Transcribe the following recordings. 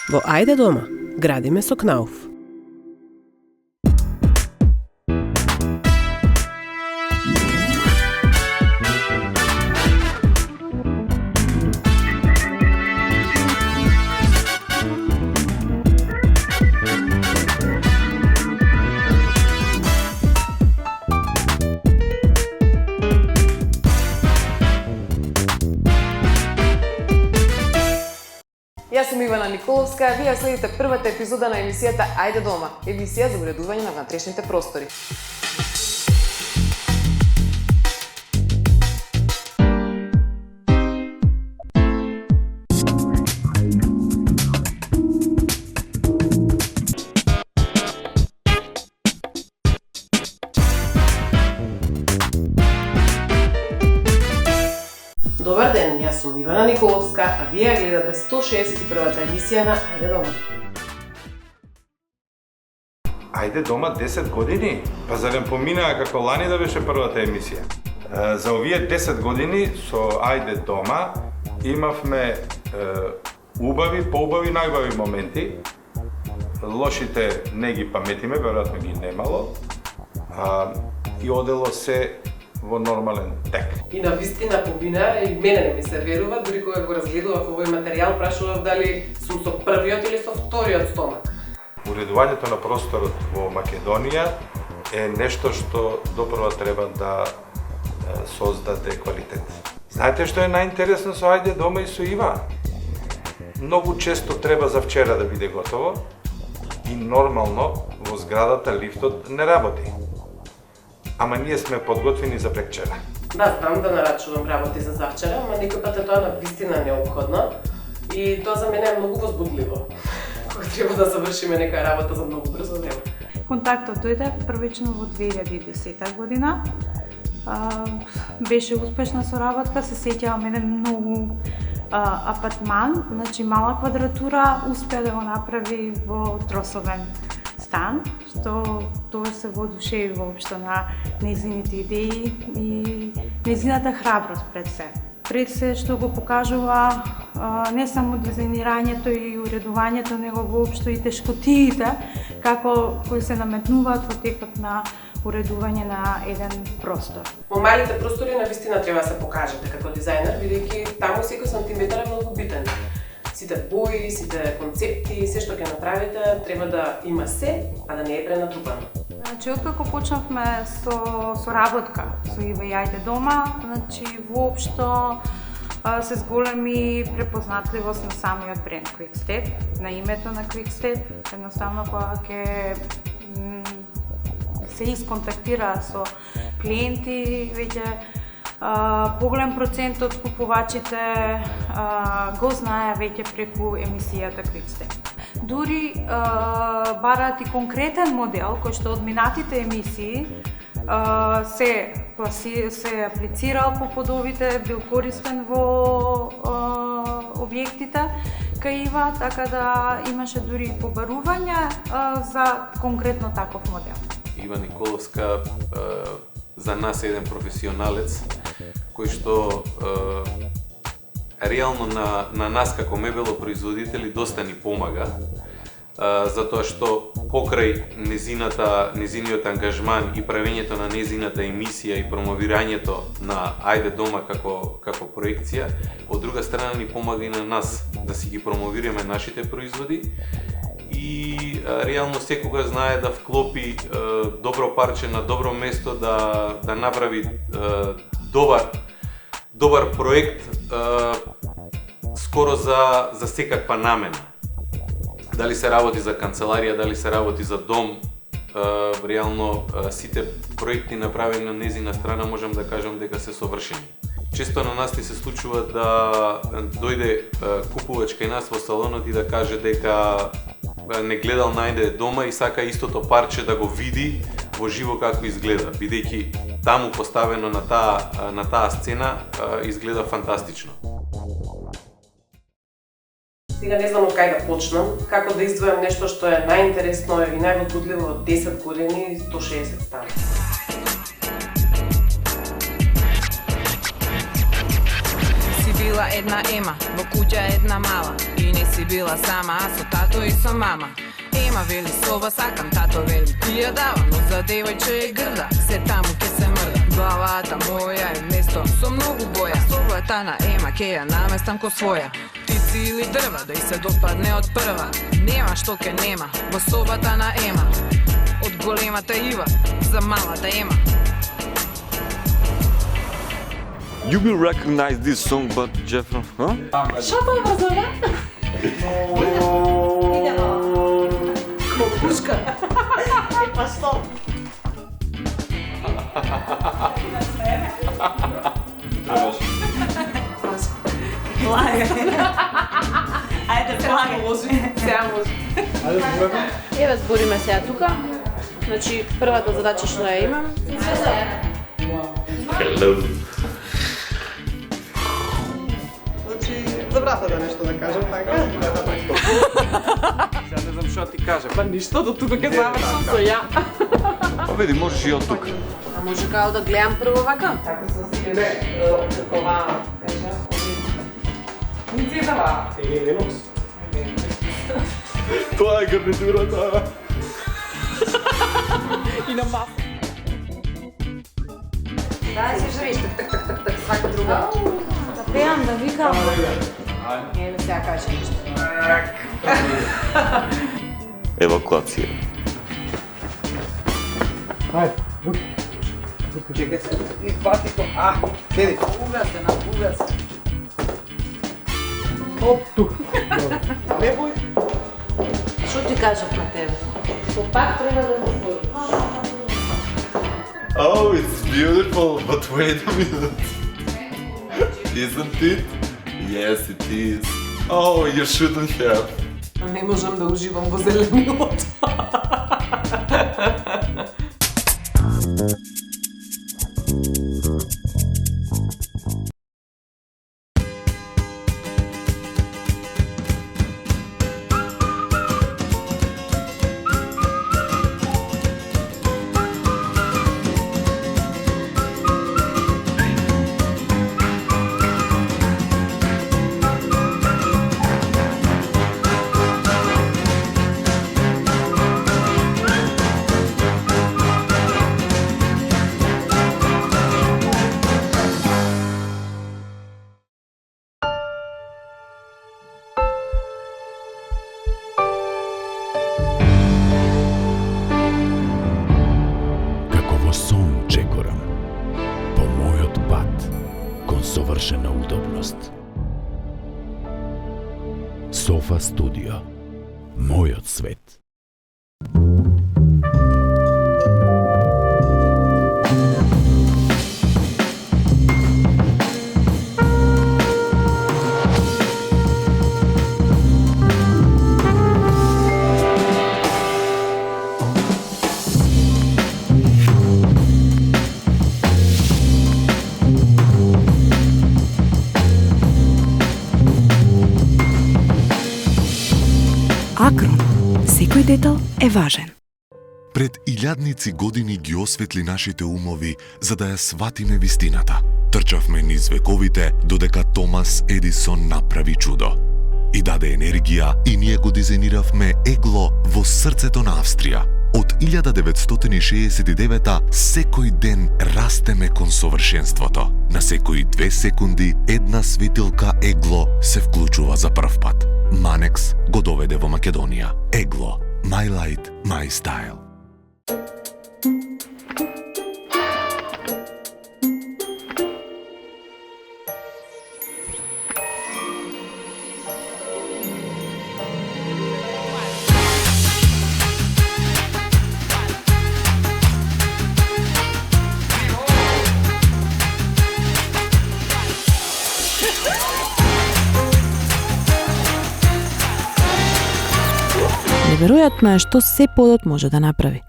Во Ајде дома, градиме со Кнауф. Јас сум Ивана Николовска, а вие следите првата епизода на емисијата Ајде дома, емисија за уредување на внатрешните простори. Добар ден, јас сум Ивана Николовска, а вие гледате 161-та емисија на Ајде дома. Ајде дома 10 години? Па зарем поминаа како лани да беше првата емисија? За овие 10 години со Ајде дома имавме убави, поубави, најубави моменти. Лошите не ги паметиме, веројатно ги немало. И одело се во нормален тек. И на вистина помина, и мене не ми се верува, дури кога го разгледував овој материјал, прашував дали сум со првиот или со вториот стомак. Уредувањето на просторот во Македонија е нешто што допрва треба да создаде квалитет. Знаете што е најинтересно со Ајде дома и со Ива? Многу често треба за вчера да биде готово и нормално во зградата лифтот не работи. Ама ние сме подготвени за прекчера. Да, знам да нарачувам работи за завчера, ама некој пат е тоа на вистина неопходно и тоа за мене е многу возбудливо. Кога треба да завршиме нека работа за многу брзо време. Контактот дојде првично во 2010 година. Беше успешна соработка, се сеќавам еден многу апартман, значи мала квадратура, успеа да го направи во тросовен стан, што тоа се воодушеви воопшто на нејзините идеи и нејзината храброст пред се. Пред се што го покажува не само дизајнирањето и уредувањето, него воопшто и тешкотиите како кои се наметнуваат во текот на уредување на еден простор. Во малите простори на вистина треба да се покажете како дизајнер, бидејќи таму секој сантиметар е многу битен. Сите бои, сите концепти, се што ќе направите, треба да има се, а да не е пренатрупано. Значи, откако почнавме со соработка со Ива и Ајде дома, значи воопшто се зголеми препознатливост на самиот бренд Quickstep, на името на Quickstep. Едноставно кога ќе се исконтактира со клиенти, веќе поголем процент од купувачите го знае веќе преку емисијата Quickstep. Дури бараат и конкретен модел кој што од минатите емисии се аплицирал по подовите, бил користен во објектите кај Ива, така да имаше дури побарување за конкретно таков модел. Ива Николовска за нас е еден професионалец кој што реално на нас како мебелопроизводители доста ни помага, затоа што покрај незиниот ангажман и правењето на незината емисија и промовирањето на Ајде дома како проекција, од друга страна ни помага и на нас да си ги промовираме нашите производи и реално секога знае да вклопи добро парче на добро место, да направи добар проект скоро за секаква намена. Дали се работи за канцеларија, дали се работи за дом, реално сите проекти направени на незина страна можам да кажам дека се совршени. Често на нас ни се случува да дојде купувач кај нас во салонот и да каже дека не гледал најде дома и сака истото парче да го види во живо како изгледа, бидејќи таму поставено на таа сцена изгледа фантастично. Сега не знам од кај да почнам, како да издвојам нешто што е најинтересно и највозбудливо од 10 години и 160 стана. Си била една ема, во куќа една мала и не си била сама, со тато и со мама. Ема вели соба сакам, тато вели ти ја давам, но за девојче е грда, се таму ке се мрда. Главата моја е место со многу боја, собата на Ема ке ја наместам ко своја. Птици или дрва, да и се допадне од прва, нема што ке нема во собата на Ема. Од големата ива за малата Ема. You will recognize this song, but Jeffrey, huh? Еве збориме сега тука. Значи, првата задача што ја имам. Значи, забравата нешто да кажам, така? Сега не знам што ти кажам. Па ништо, до тука ќе завршам со ја. Па види, можеш и од тук. А може као да гледам прво вака? Така се себе, ова, кажа, функцијата. Тоа е гарнитурата. И на маса. Да, се живееш, так, свака друга. Да пеам, да викам. Еве сега кажа нешто. Евакуација. Чекай се, ти фати то. Седи. Угасе, угасе. Оп, тук. Не бој. Што ти кажав на тебе? Што пак треба да го збориш. Oh, it's beautiful, but wait a minute. Isn't it? Yes, it is. Oh, you shouldn't have. Не можам да уживам во зеленилото. совршена удобност. Софа Студио. Мојот свет. Акрон. Секој детал е важен. Пред илјадници години ги осветли нашите умови за да ја сватиме вистината. Трчавме низ вековите додека Томас Едисон направи чудо. И даде енергија и ние го дизајниравме егло во срцето на Австрија. Од 1969 секој ден растеме кон совршенството. На секои 2 секунди една светилка егло се вклучува за прв пат. Манекс го доведе во Македонија. Егло. My light, my style. Неверојатно е што се подот може да направи.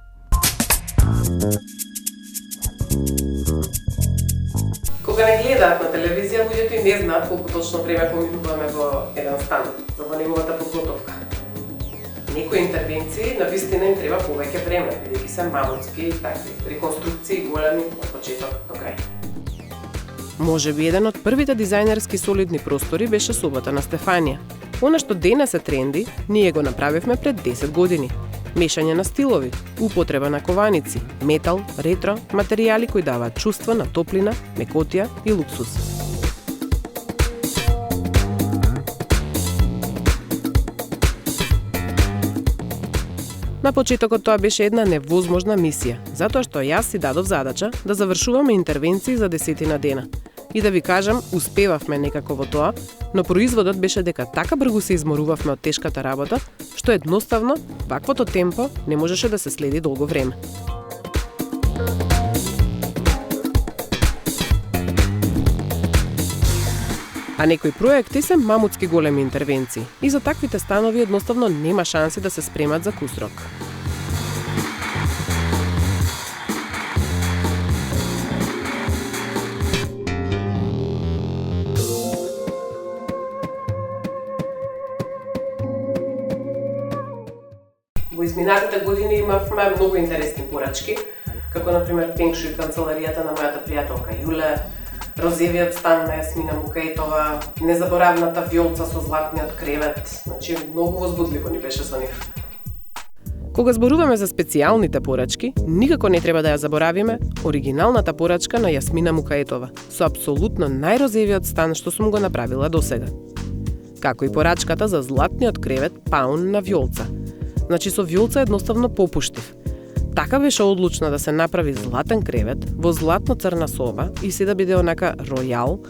Кога не гледаат на телевизија, луѓето и не знаат колку точно време поминуваме во еден стан, за во неговата подготовка. Некои интервенции на вистина им треба повеќе време, бидејќи се мамуцки, такви реконструкции големи од почеток до крај. Можеби еден од првите дизајнерски солидни простори беше собата на Стефанија. Она што денес е тренди, ние го направивме пред 10 години. Мешање на стилови, употреба на кованици, метал, ретро, материјали кои даваат чувство на топлина, мекотија и луксус. На почетокот тоа беше една невозможна мисија, затоа што јас си дадов задача да завршуваме интервенции за 10 дена. И да ви кажам, успевавме некако во тоа, но производот беше дека така брзо се изморувавме од тешката работа, што едноставно ваквото темпо не можеше да се следи долго време. А некои проекти се мамутски големи интервенции и за таквите станови едноставно нема шанси да се спремат за кусрок. Во изминатите години имавме многу интересни порачки, како например Фенг Шуј канцеларијата на мојата пријателка Јуле, розевиот стан на Јасмина Мукаетова, незаборавната вјолца со златниот кревет, значи многу возбудливо ни беше со нив. Кога зборуваме за специјалните порачки, никако не треба да ја заборавиме оригиналната порачка на Јасмина Мукаетова, со апсолутно најрозевиот стан што сум го направила досега. Како и порачката за златниот кревет паун на вјолца. Значи со вјолца едноставно попуштив. Така беше одлучна да се направи златен кревет во златно-црна соба и се да биде онака ројал,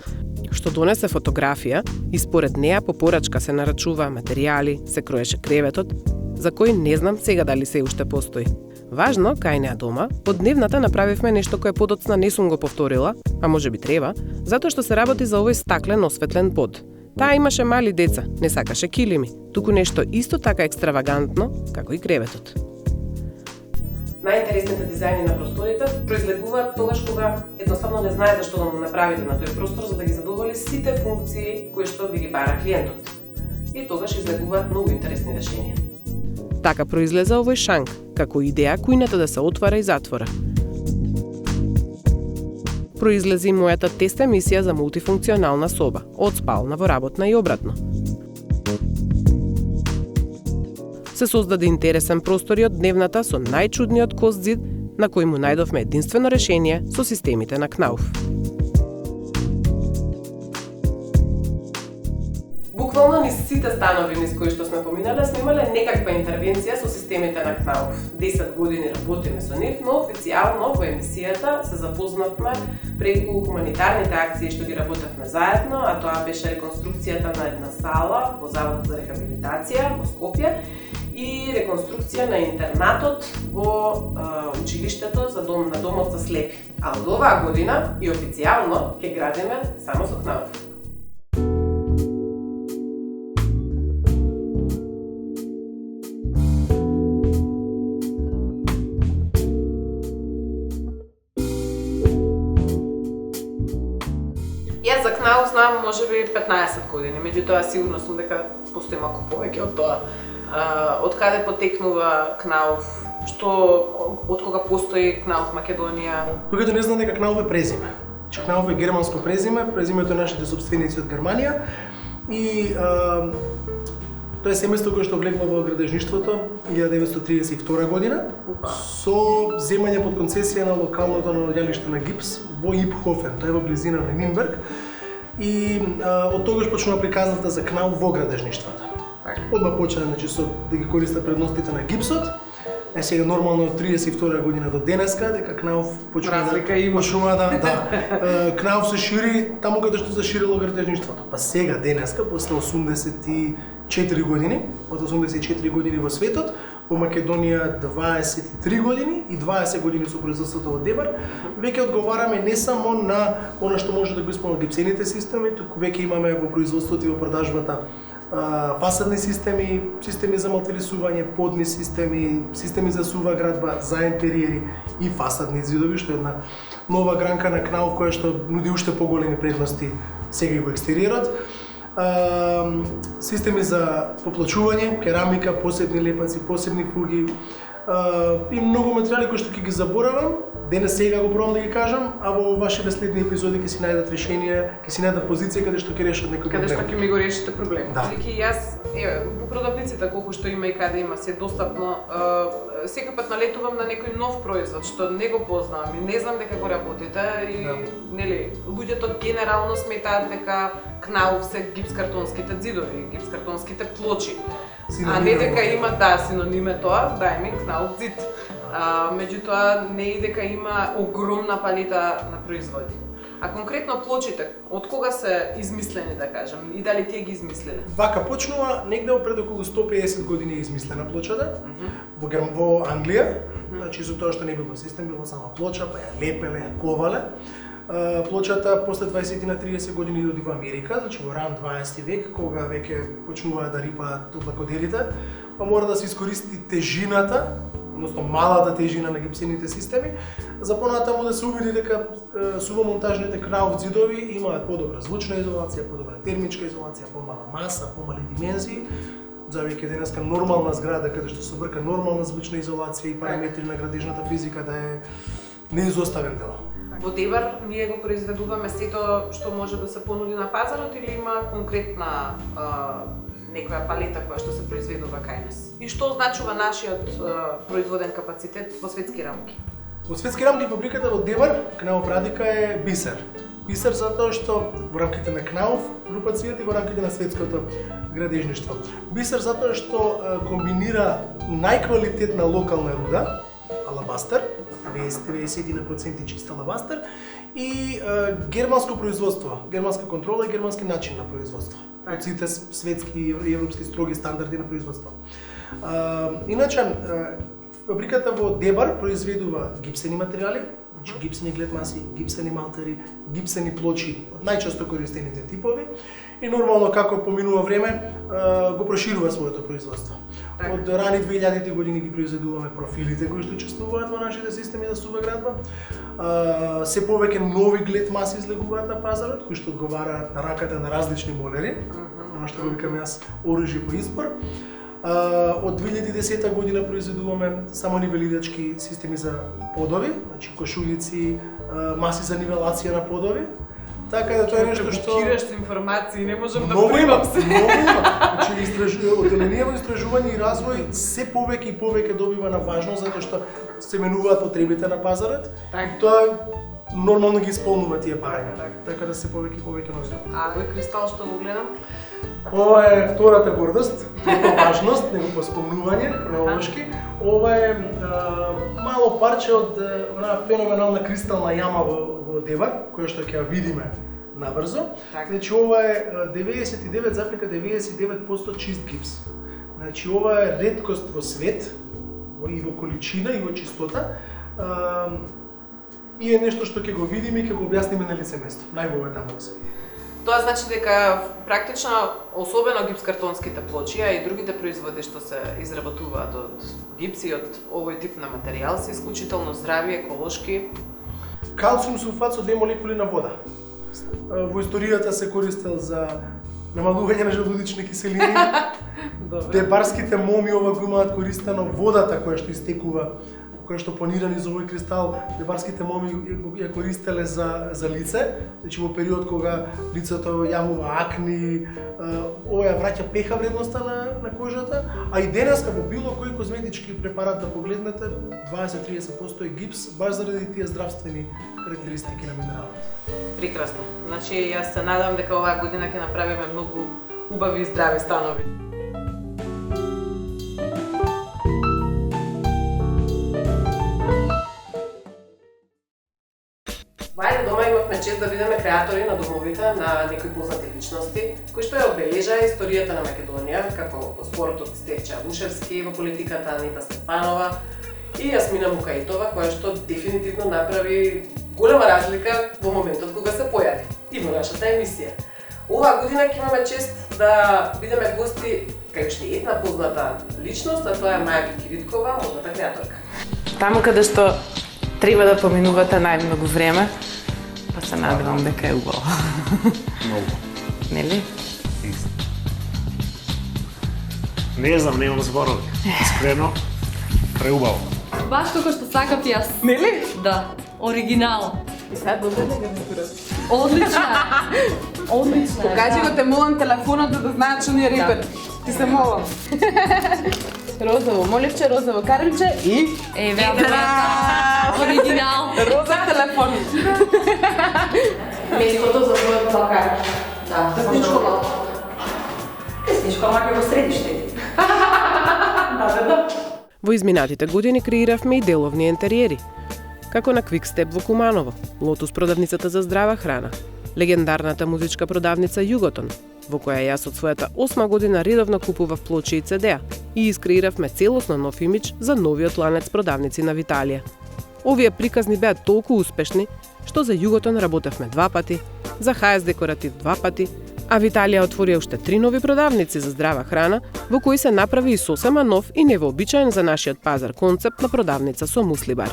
што донесе фотографија и според неа по порачка се нарачува материјали, се кроеше креветот, за кој не знам сега дали се уште постои. Важно, кај неа дома, од дневната направивме нешто кое подоцна не сум го повторила, а може би треба, затоа што се работи за овој стаклен осветлен под. Таа имаше мали деца, не сакаше килими, туку нешто исто така екстравагантно, како и креветот. Најинтересните дизајни на просторите произлегуваат тогаш кога едноставно не знаете што да му направите на тој простор за да ги задоволи сите функции кои што ви ги бара клиентот. И тогаш излегуваат многу интересни решенија. Така произлезе овој шанк, како идеја кујната да се отвара и затвора. Произлезе и мојата тест емисија за мултифункционална соба, од спална во работна и обратно. Се создаде интересен простор и од дневната со најчудниот кост зид, на кој му најдовме единствено решение со системите на Knauf. Буквално низ сите станови низ кои што сме поминале, сме имале некаква интервенција со системите на Knauf. 10 години работиме со нив, но официјално во емисијата се запознавме преку хуманитарните акции што ги работевме заедно, а тоа беше реконструкцијата на една сала во Заводот за рехабилитација во Скопје и реконструкција на интернатот во училиштето за на домот за слепи. А од оваа година и официјално ќе градиме само со Knauf. Јас за Knauf знам можеби 15 години, меѓутоа сигурно сум дека постои малку повеќе од тоа. Од каде потекнува Knauf, од кога постои Knauf Македонија? Кој не знае дека Knauf е презиме. Knauf е германско презиме, презимето е нашите собственици од Германија и тоа е семејство кое што влегува во градежништвото 1932 година со земање под концесија на локалното наоѓалиште на гипс во Ипхофен, тоа е во близина на Нинберг и од тогаш почнува приказната за Knauf во градежништвото. Одма почна со да ги користат предностите на гипсот. Сега нормално од 32 година до денеска дека Knauf почна Knauf се шири таму каде што се ширило градежништвото. Па сега денеска после 84 години, од 84 години во светот, во Македонија 23 години и 20 години со производството во Дебар, веќе одговараме не само на она што може да го исполнат гипсените системи, туку веќе имаме во производството и во продажбата фасадни системи, системи за малтирисување, подни системи, системи за сува градба, за интериери и фасадни зидови, што е една нова гранка на Knauf која што нуди уште поголеми предности сега и во екстериерот. Системи за поплачување, керамика, посебни лепаци, посебни фуги, И многу материјали кои што ќе ги заборавам, денес сега го пробам да ги кажам, а во вашите следни епизоди ќе си најдат решение, ќе си најдат позиција каде што ќе решат некој проблем. Каде што ќе ми го решите проблемот. Да. Бидејќи јас во продавниците колку што има и каде има се достапно, секој пат налетувам на некој нов производ што не го познавам и не знам дека го работите и нели луѓето генерално сметаат дека КНАУФ се гипскартонските ѕидови, гипскартонските плочи. А не дека има синониме тоа, дај ми КНАУФ ѕид. Меѓутоа не и дека има огромна палета на производи. А конкретно плочите, од кога се измислени да кажам и дали тие ги измислиле? Вака почнува негде пред околу 150 години е измислена плочата во Англија, значи за тоа што не било систем, било само плоча, па ја лепеле, ја ковале. Плочата после 20 на 30 години доди во Америка, значи во ран 20 век, кога веќе почнуваат да рипаат облакодерите, па мора да се искористи тежината, односно малата тежина на гипсените системи, за понатаму да се увиди дека сувомонтажните КНАУФ ѕидови имаат подобра звучна изолација, подобра термичка изолација, помала маса, помали димензии, за веќе денеска нормална зграда каде што се брка нормална звучна изолација и параметри на градежната физика да е неизоставен дел. Во Дебар ние го произведуваме сето што може да се понуди на пазарот или има конкретна некоја палета која што се произведува кај нас? И што значува нашиот производен капацитет во светски рамки? Во светски рамки фабриката во Дебар, КНАУФ Радика е бисер. Бисер затоа што во рамките на КНАУФ група Цвиет и во рамките на светското градежништво. Бисер затоа што комбинира најквалитетна локална руда, алабастер, 91% чист алабастер и германско производство, германска контрола и германски начин на производство. Од сите светски и европски строги стандарди на производство. Иначе, фабриката во Дебар произведува гипсени материјали, значи гипсени гледмаси, гипсени малтери, гипсени плочи од најчесто користените типови и нормално како поминува време го проширува своето производство. Од рани 2000-ти години ги произведуваме профилите кои што учествуваат во нашите системи за сува градба. Се повеќе нови гледмаси излегуваат на пазарот кои што одговараат на раката на различни молери, она што го викам јас оружје по избор. Од 2010 година произведуваме самонивелирачки системи за подови, значи кошулици, маси за нивелација на подови. Така да тоа е нешто што блокираш информации, не можам да примам се. Многу има. Значи одделението истражување и развој се повеќе и повеќе добива на важност затоа што се менуваат потребите на пазарот. Тоа нормално ги исполнува тие барања. Така да се повеќе и повеќе носи. А овој кристал што го гледам? Ова е втората гордост, не по важност, него по спомнување хронолошки. Ова е мало парче од онаа феноменална кристална јама во Дебар, која што ќе ја видиме набрзо. Значи ова е 99,99% чист гипс. Значи ова е реткост во свет, и во количина и во чистота. И е нешто што ќе го видиме и ќе го објасниме на лице место. Најубаво е таму да се види. Тоа значи дека практично, особено гипскартонските плочи, а и другите производи што се изработуваат од гипс и од овој тип на материјал се исклучително здрави, еколошки. Калциум сулфат со 2 молекули на вода. Во историјата се користел за намалување на желудични киселини. Дебарските моми ова го имаат користено водата која што истекува, која што планирани за овој кристал, дебарските моми ја користеле за лице, значи во период кога лицето јавува акни, ова ја враќа пеха вредноста на кожата, а и денеска во било кој козметички препарат да погледнете, 20-30% е гипс, баш заради тие здравствени карактеристики на минералот. Прекрасно. Значи јас се надам дека оваа година ќе направиме многу убави и здрави станови. Вајде дома имавме чест да видиме креатори на домовите на некои познати личности, кои што ја обележаа историјата на Македонија, како во спортот Стеф Чавушевски, во политиката Анита Стефанова и Јасмина Мукаитова, која што дефинитивно направи голема разлика во моментот кога се појави и во нашата емисија. Оваа година ќе имаме чест да видиме гости кај уште една позната личност, а тоа е Маја Кикириткова, модната креаторка. Таму каде што треба да поминувате најмногу време, па се надевам дека е убаво. Многу. Нели? Не знам, немам зборови. Искрено. Преубаво. Баш како што сакав јас. Нели? Да, оригинал. И сега добре да го разбираш. Одлична. Одлична. Покажи го, те молам телефонот да знаат што ни е репер. Ти се молам. Розово, моливче, розово каремче и... Еве, оригинал. Розов телефон. Местото за твојот плакар. Да, Тесничко малко. Тесничко малко во средиште. Да. Во изминатите години креиравме и деловни интериери, како на Quickstep во Куманово, Лотус продавницата за здрава храна, легендарната музичка продавница Југотон, во која јас од својата 8 година редовно купував плочи и CD-а и искреиравме целосно нов имидж за новиот ланец продавници на Виталија. Овие приказни беа толку успешни, што за Југотон работевме 2 пати, за HS Декоратив 2 пати, а Виталија отвори уште 3 нови продавници за здрава храна, во кои се направи и сосема нов и невообичаен за нашиот пазар концепт на продавница со муслибар.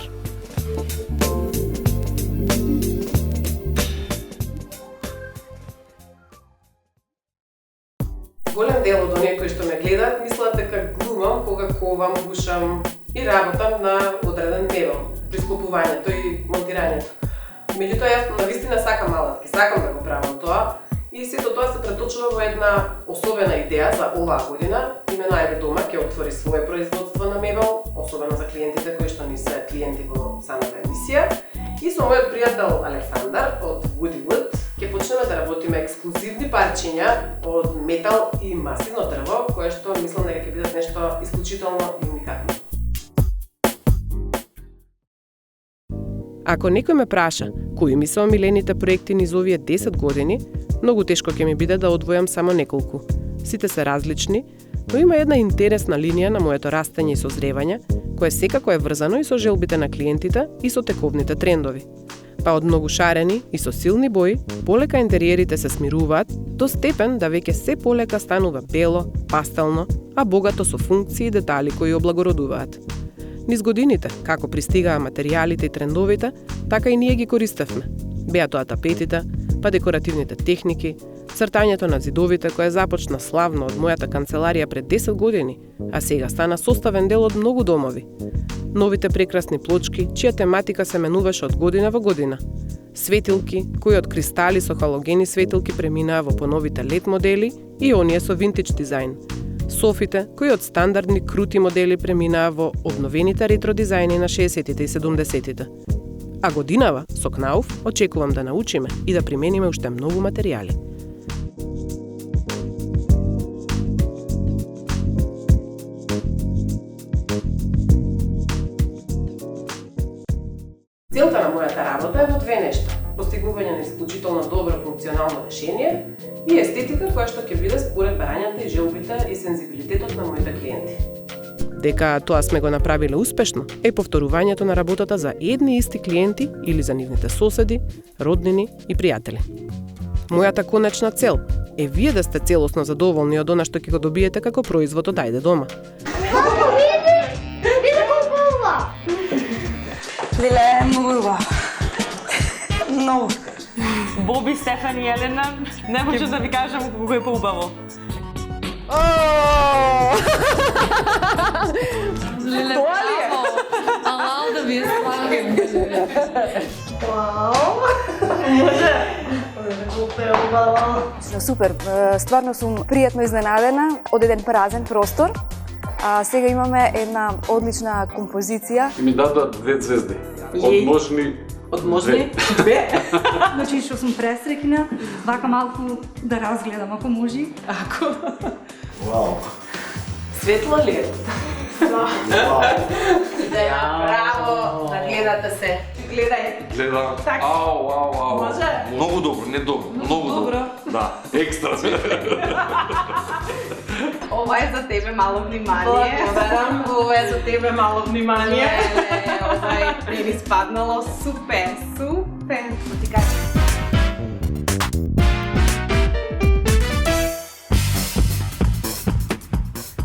Голем дел од оние кои што ме гледаат мислат дека глумам кога ковам, бушам и работам на одреден мебел при склопувањето и монтирањето. Меѓутоа јас навистина сакам алатки, сакам да го правам тоа и сето тоа се преточува во една особена идеја за оваа година. Имено Ајде дома ќе отвори свое производство на мебел, особено за клиентите кои што ни се клиенти во самата емисија. И со мојот пријател Александар од Woodwood ќе почнеме да работиме ексклузивни парчиња од метал и масивно дрво, кое што мислам дека ќе бидат нешто исклучително и уникатно. Ако некој ме праша кои ми се омилените проекти низ овие 10 години, многу тешко ќе ми биде да одвојам само неколку. Сите се различни, но има една интересна линија на моето растење и созревање, кое секако е врзано и со желбите на клиентите и со тековните трендови. Па од многу шарени и со силни бои, полека интериерите се смируваат до степен да веќе се полека станува бело, пастелно, а богато со функции и детали кои облагородуваат. Низ годините, како пристигаа материјалите и трендовите, така и ние ги користевме. Беа тоа тапетите, па декоративните техники, цртањето на зидовите кое започна славно од мојата канцеларија пред 10 години, а сега стана составен дел од многу домови. Новите прекрасни плочки, чија тематика се менуваше од година во година. Светилки, кои од кристали со халогени светилки преминаа во поновите LED модели и оние со винтидж дизајн. Софите, кои од стандардни крути модели преминаа во обновените ретро дизајни на 60-тите и 70-тите. А годинава, со Кнауф, очекувам да научиме и да примениме уште многу материјали. Целта на мојата работа е во две нешта: постигнување на исклучително добро функционално решение и естетика која што ќе биде според барањата и желбите и сензибилитетот на моите клиенти. Дека тоа сме го направиле успешно е повторувањето на работата за едни исти клиенти или за нивните соседи, роднини и пријатели. Мојата конечна цел е вие да сте целосно задоволни од она што ќе го добиете како производ од Ајде дома. Леле, многу убаво. Многу. Боби, Стефани, Елена, не можам да ви кажам кога е поубаво. Леле, браво! Алау да ви е славим. Вау! Може? Супер, стварно сум пријатно изненадена од еден празен простор. А сега имаме една одлична композиција. Ми дадоа 2 звезди. Од можни Две. Значи што сум пресрекна, вака малку да разгледам ако може. Ако. Вау. Светло ли е? Браво! Да гледате се. Гледај. Гледам. Ау. Може? Многу добро, не добро. Многу добро. Да, екстра. Ова е за тебе мало внимание. Благодарам, ова е за тебе мало внимание. Ова е не ми спаднало. Супер. Ти кажа.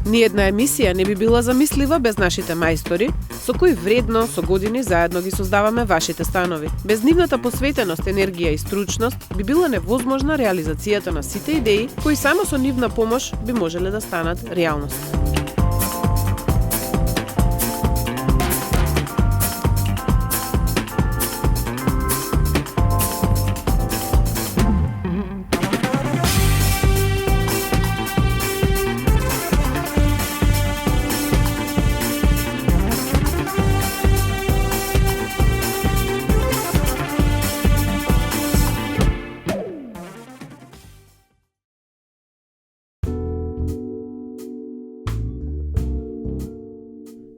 Ниедна емисија не би била замислива без нашите мајстори, со кои вредно со години заедно ги создаваме вашите станови. Без нивната посветеност, енергија и стручност би била невозможна реализацијата на сите идеи кои само со нивна помош би можеле да станат реалност.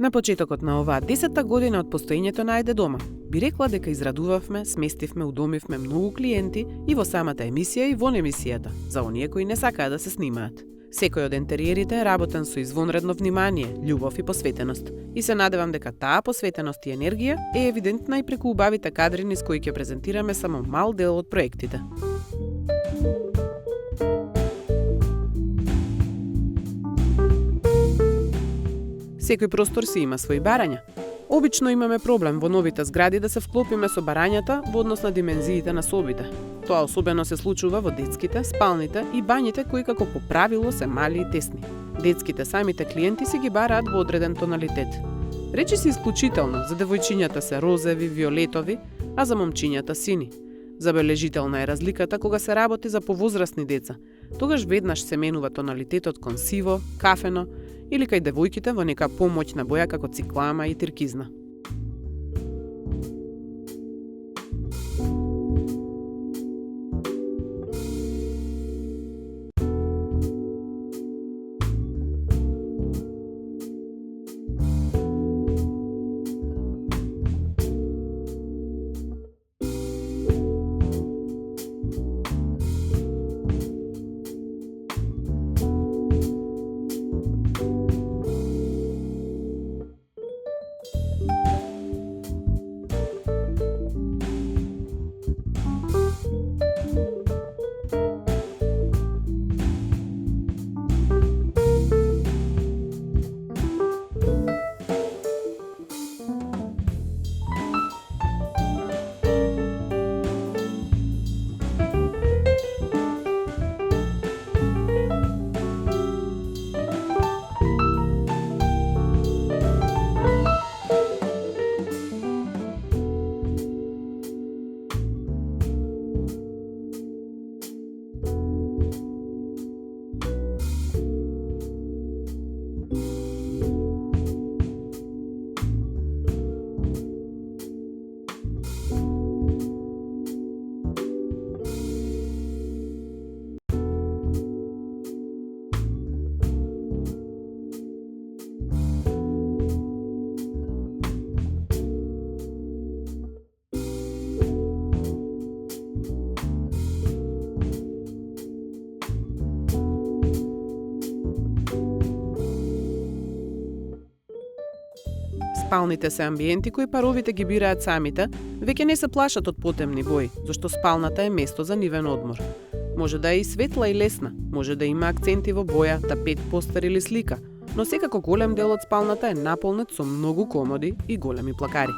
На почетокот на оваа 10-та година од постоењето на Ајде дома, би рекла дека израдувавме, сместивме, удомивме многу клиенти и во самата емисија и вон емисијата, за оние кои не сакаат да се снимаат. Секој од интериерите е работен со извонредно внимание, љубов и посветеност. И се надевам дека таа посветеност и енергија е евидентна и преку убавите кадри низ кои ќе презентираме само мал дел од проектите. Секој простор си има свои барања. Обично имаме проблем во новите згради да се вклопиме со барањата во однос на димензиите на собите. Тоа особено се случува во детските, спалните и бањите кои како по правило се мали и тесни. Детските самите клиенти си ги бараат во одреден тоналитет. Речи се исклучително, за девојчињата се розеви, виолетови, а за момчињата сини. Забележителна е разликата кога се работи за повозрасни деца. Тогаш веднаш се менува тоналитетот кон сиво, кафено, или кај девојките во нека помоќна боја како циклама и тиркизна. Спалните се амбиенти кои паровите ги бираат самите, веќе не се плашат од потемни бои, зашто спалната е место за нивен одмор. Може да е и светла и лесна, може да има акценти во боја, тапет, постер или слика, но секако голем дел од спалната е наполнет со многу комоди и големи плакари.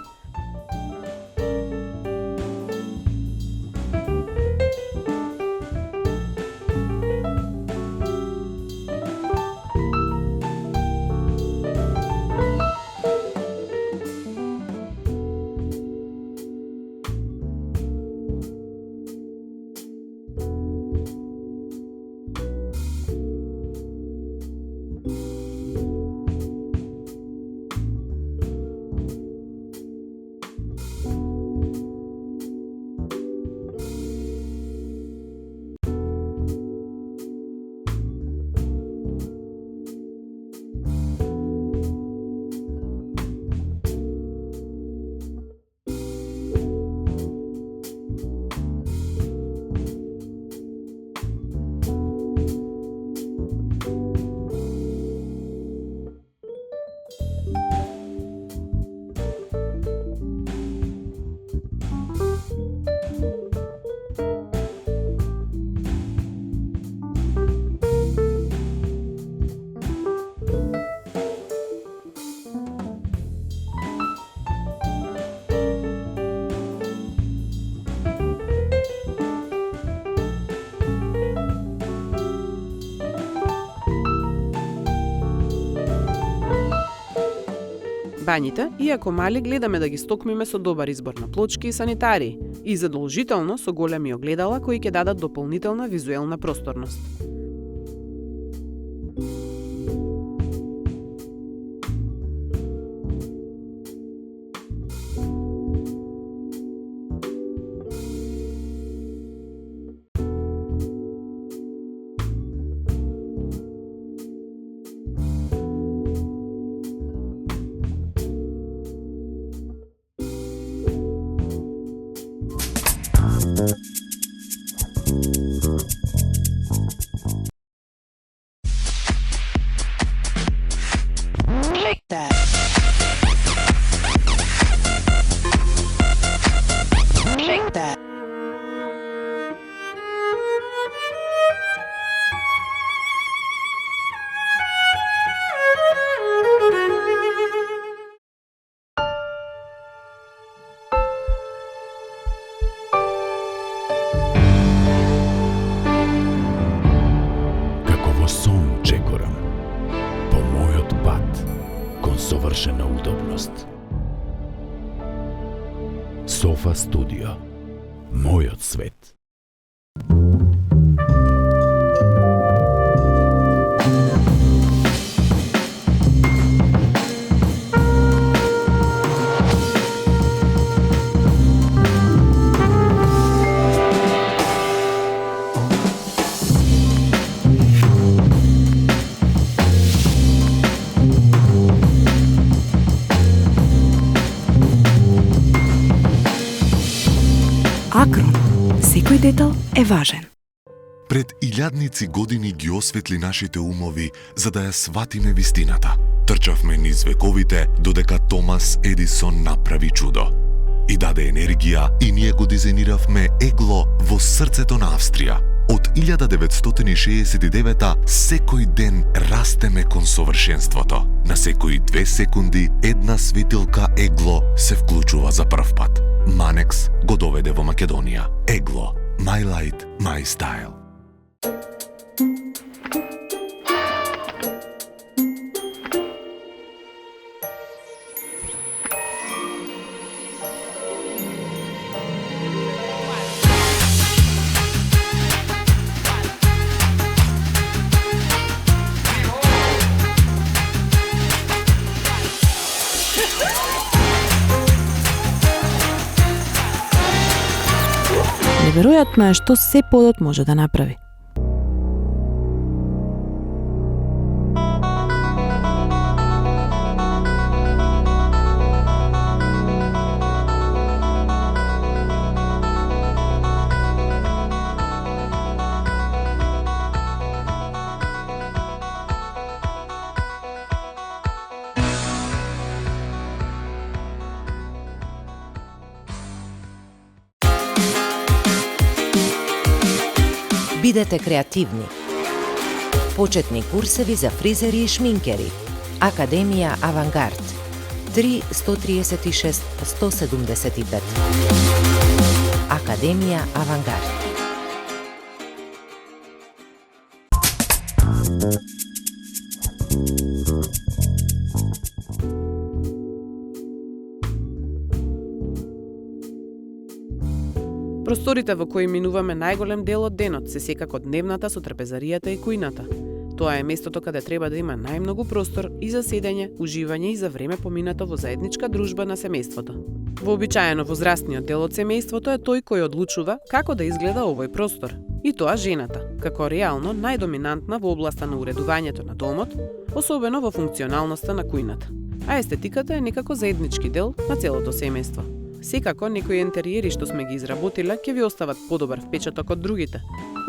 Бањите, иако мали, гледаме да ги стокмиме со добар избор на плочки и санитарии и задолжително со големи огледала кои ќе дадат дополнителна визуелна просторност. совршена удобност. Софа студио. Мојот свет. Акрон. Секој детал е важен. Пред илјадници години ги осветли нашите умови за да ја сватиме вистината. Трчавме низ вековите додека Томас Едисон направи чудо. И даде енергија и ние го дизајниравме егло во срцето на Австрија. Од 1969 секој ден растеме кон совршенството. На секои 2 секунди една светилка егло се вклучува за прв пат. Манекс го доведе во Македонија. Егло. My light, my style. Неверојатно е што се подот може да направи. Бидете креативни. Почетни курсеви за фризери и шминкери. Академија Авангард. 3 136 175. Академија Авангард. Просторите во кои минуваме најголем дел од денот се секако дневната со трапезаријата и кујната. Тоа е местото каде треба да има најмногу простор и за седење, уживање и за време поминато во заедничка дружба на семејството. Вообичаено возрастниот дел од семејството е тој кој одлучува како да изгледа овој простор. И тоа жената, како реално најдоминантна во областа на уредувањето на домот, особено во функционалноста на кујната. А естетиката е некако заеднички дел на целото семејство. Секако, некои интериери што сме ги изработиле ќе ви остават подобар впечаток од другите.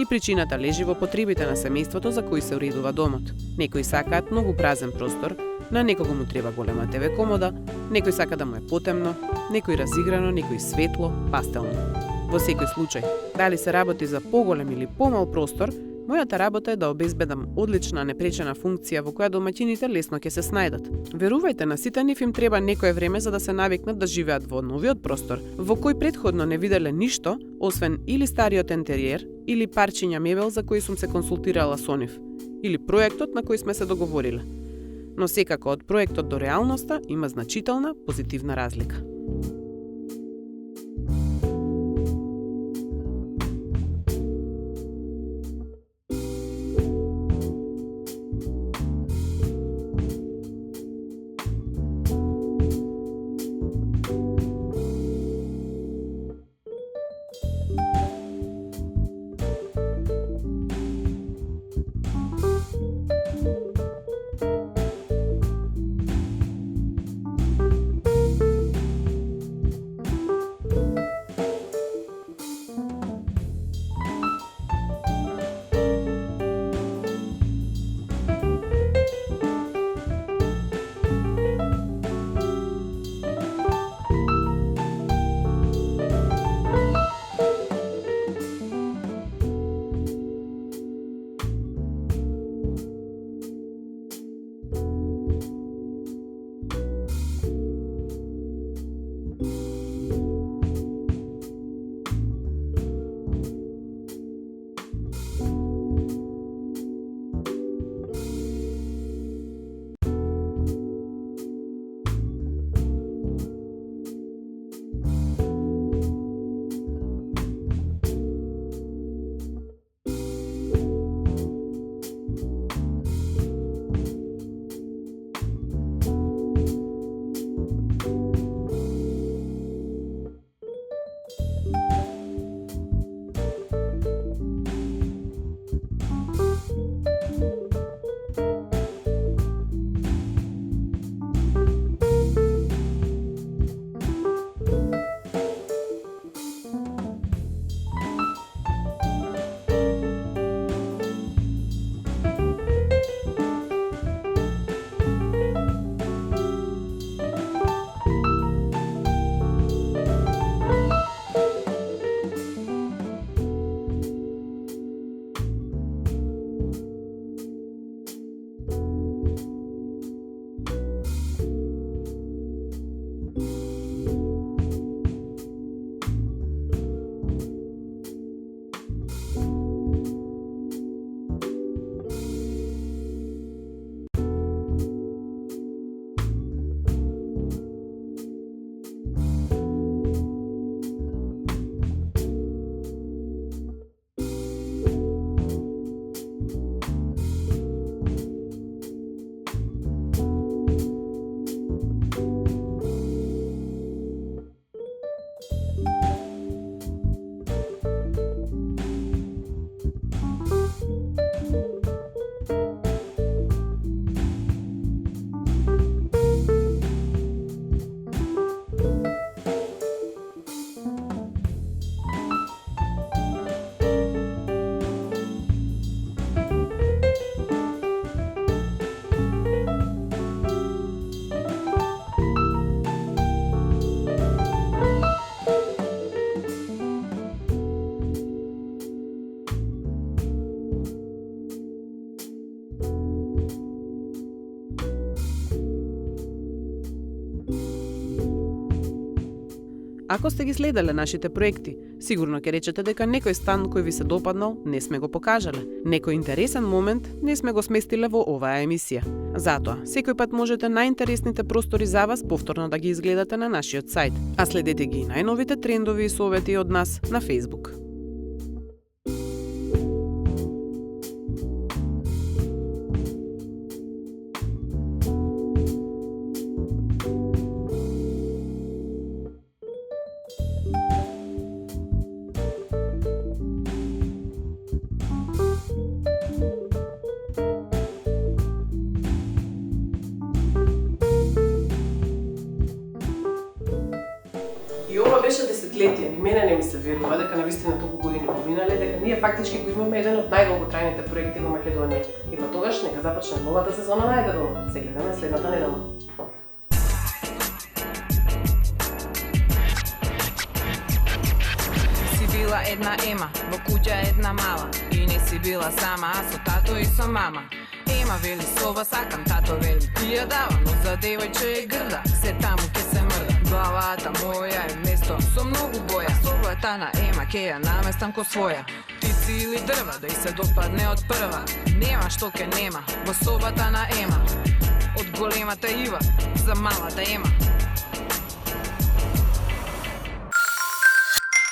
И причината лежи во потребите на семејството за кои се уредува домот. Некои сакаат многу празен простор, на некого му треба голема ТВ комода, некој сака да му е потемно, некој разиграно, некој светло, пастелно. Во секој случај, дали се работи за поголем или помал простор, мојата работа е да обезбедам одлична непречена функција во која домаќините лесно ќе се снајдат. Верувајте, на сите нив им треба некое време за да се навикнат да живеат во новиот простор, во кој претходно не виделе ништо, освен или стариот интериер, или парчиња мебел за кои сум се консултирала со нив, или проектот на кој сме се договориле. Но секако од проектот до реалноста има значителна позитивна разлика. Ако сте ги следеле нашите проекти, сигурно ќе речете дека некој стан кој ви се допаднал не сме го покажале. Некој интересен момент не сме го сместиле во оваа емисија. Затоа, секој пат можете најинтересните простори за вас повторно да ги изгледате на нашиот сајт, а следете ги и најновите трендови и совети од нас на Facebook. И ова беше десетлетие, ни мене не ми се верува дека навистина толку години поминале, дека ние фактички го имаме еден од најдолготрајните проекти во Македонија. И па тогаш нека започне новата сезона на Ајде дома. Се гледаме следната недела. Си била една Ема, во куќа една мала, и не си била сама, а со тато и со мама. Ема вели сова сакам, тато вели ти ја давам, но за девојче е грда, се таму ке се мрда. Главата моја е место со многу боја, совата на Ема ке ја наместам ко своја. Птици или дрва да и се допадне од прва, нема што ке нема во собата на Ема. Од големата ива за малата Ема.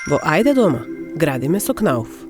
Во Ајде дома, градиме со Кнауф.